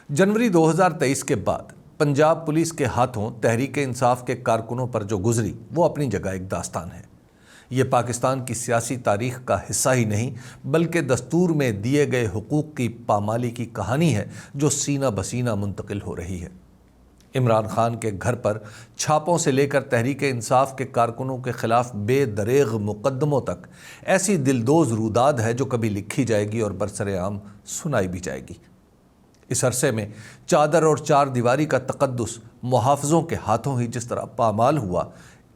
जनवरी 2023 के बाद पंजाब पुलिस के हाथों तहरीक इंसाफ के कारकुनों पर जो गुजरी वो अपनी जगह एक दास्तान है। ये पाकिस्तान की सियासी तारीख का हिस्सा ही नहीं बल्कि दस्तूर में दिए गए हुकूक की पामाली की कहानी है जो सीना बसीना मुंतकिल हो रही है। इमरान खान के घर पर छापों से लेकर तहरीक इंसाफ के कारकुनों के खिलाफ बेदरेग मुकदमों तक ऐसी दिलदोज रुदाद है जो कभी लिखी जाएगी और बरसरेआम सुनाई भी जाएगी। इस अरसे में चादर और चार दीवारी का तकद्दुस मुहाफ़िज़ों के हाथों ही जिस तरह पामाल हुआ,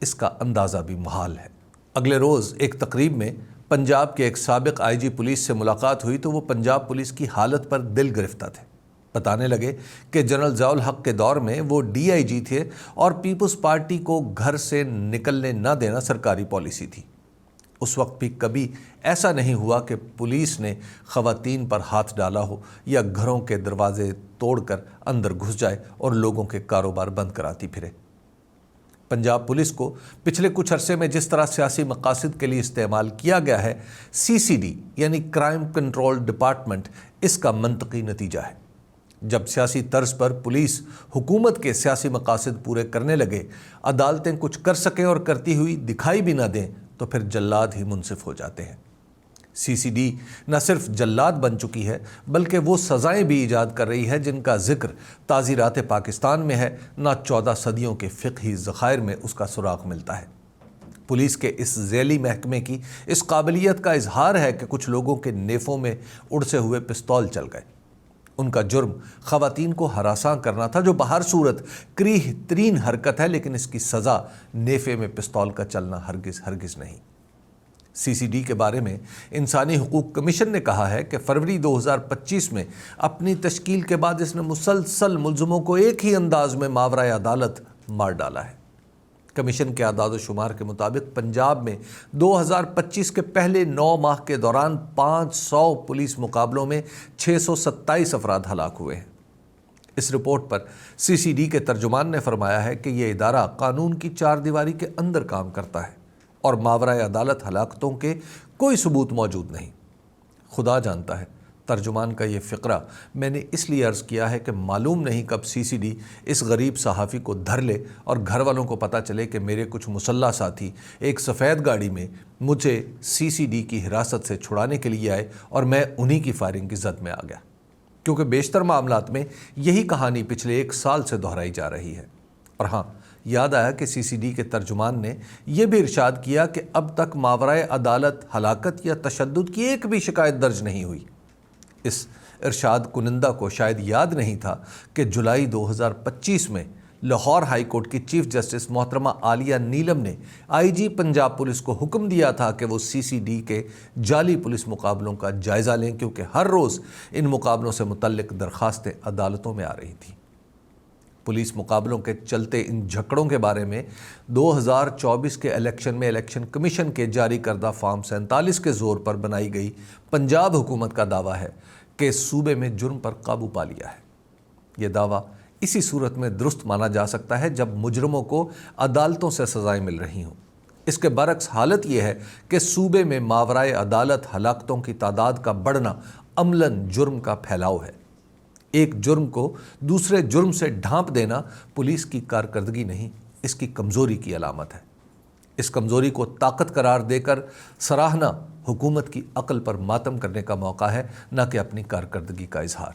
इसका अंदाज़ा भी मुहाल है। अगले रोज़ एक तकरीब में पंजाब के एक साबिक आईजी पुलिस से मुलाकात हुई तो वो पंजाब पुलिस की हालत पर दिल गिरफ्ता थे। बताने लगे कि जनरल ज़ियाउल हक के दौर में वो डीआईजी थे और पीपल्स पार्टी को घर से निकलने न देना सरकारी पॉलिसी थी। उस वक्त भी कभी ऐसा नहीं हुआ कि पुलिस ने ख़वातीन पर हाथ डाला हो या घरों के दरवाजे तोड़कर अंदर घुस जाए और लोगों के कारोबार बंद कराती फिरे। पंजाब पुलिस को पिछले कुछ अरसे में जिस तरह सियासी मकासद के लिए इस्तेमाल किया गया है, सीसीडी यानी क्राइम कंट्रोल डिपार्टमेंट इसका मंतकी नतीजा है। जब सियासी तर्ज पर पुलिस हुकूमत के सियासी मकासद पूरे करने लगे, अदालतें कुछ कर सकें और करती हुई दिखाई भी ना दें तो फिर जल्लाद ही मुनसिफ हो जाते हैं। सीसीडी न सिर्फ जल्लाद बन चुकी है बल्कि वो सज़ाएं भी ईजाद कर रही है जिनका जिक्र ताज़ीरात पाकिस्तान में है, न 14 सदियों के फ़िक़ही ज़खायर में उसका सुराग मिलता है। पुलिस के इस ज़ैली महकमे की इस काबिलियत का इजहार है कि कुछ लोगों के नेफ़ों में उड़से हुए पिस्तौल चल गए। उनका जुर्म ख़वातीन को हरासां करना था, जो बाहर सूरत करीह तरीन हरकत है, लेकिन इसकी सज़ा नेफ़े में पिस्तौल का चलना हरगिज़ नहीं। सीसीडी के बारे में इंसानी हुकूक कमीशन ने कहा है कि फरवरी 2025 में अपनी तश्कील के बाद इसने मुसलसल मुल्ज़िमों को एक ही अंदाज में मावराए अदालत मार डाला है। कमीशन के आदाद शुमार के मुताबिक पंजाब में 2025 के पहले 9 माह के दौरान 500 पुलिस मुकाबलों में 627 अफराद हलाक हुए हैं। इस रिपोर्ट पर सीसीडी के तर्जुमान ने फरमाया है कि यह इदारा कानून की चार दीवारी के अंदर काम करता है और मावराए अदालत हलाकतों के कोई सबूत मौजूद नहीं। खुदा जानता है, तर्जुमान का ये फ़िक्रा मैंने इसलिए अर्ज़ किया है कि मालूम नहीं कब सीसीडी इस गरीब सहाफ़ी को धर ले और घर वालों को पता चले कि मेरे कुछ मुसल्ला साथी एक सफ़ेद गाड़ी में मुझे सीसीडी की हिरासत से छुड़ाने के लिए आए और मैं उन्हीं की फायरिंग की जद में आ गया। क्योंकि बेशतर मामलात में यही कहानी पिछले 1 साल से दोहराई जा रही है। और हाँ, याद आया कि सीसीडी के तर्जुमान ने यह भी इरशाद किया कि अब तक मावराए अदालत हलाकत या तशद्दुद की एक भी शिकायत दर्ज नहीं हुई। इस इरशाद कुनिंदा को शायद याद नहीं था कि जुलाई 2025 में लाहौर हाई कोर्ट की चीफ जस्टिस मोहतरमा आलिया नीलम ने आईजी पंजाब पुलिस को हुक्म दिया था कि वो सीसीडी के जाली पुलिस मुकाबलों का जायज़ा लें, क्योंकि हर रोज़ इन मुकाबलों से मुतल्लिक दरख्वास्तें अदालतों में आ रही थीं। पुलिस मुकाबलों के चलते इन झगड़ों के बारे में 2024 के इलेक्शन में इलेक्शन कमीशन के जारी करदा फॉर्म 47 के ज़ोर पर बनाई गई पंजाब हुकूमत का दावा है कि सूबे में जुर्म पर काबू पा लिया है। यह दावा इसी सूरत में दुरुस्त माना जा सकता है जब मुजरमों को अदालतों से सज़ाएं मिल रही हों। इसके बरक्स हालत यह है कि सूबे में मावराए अदालत हलाकतों की तादाद का बढ़ना अमलन जुर्म का फैलाव है। एक जुर्म को दूसरे जुर्म से ढांप देना पुलिस की कारकर्दगी नहीं, इसकी कमज़ोरी की अलामत है। इस कमज़ोरी को ताकत करार देकर सराहना हुकूमत की अक्ल पर मातम करने का मौका है, न कि अपनी कारकर्दगी का इजहार।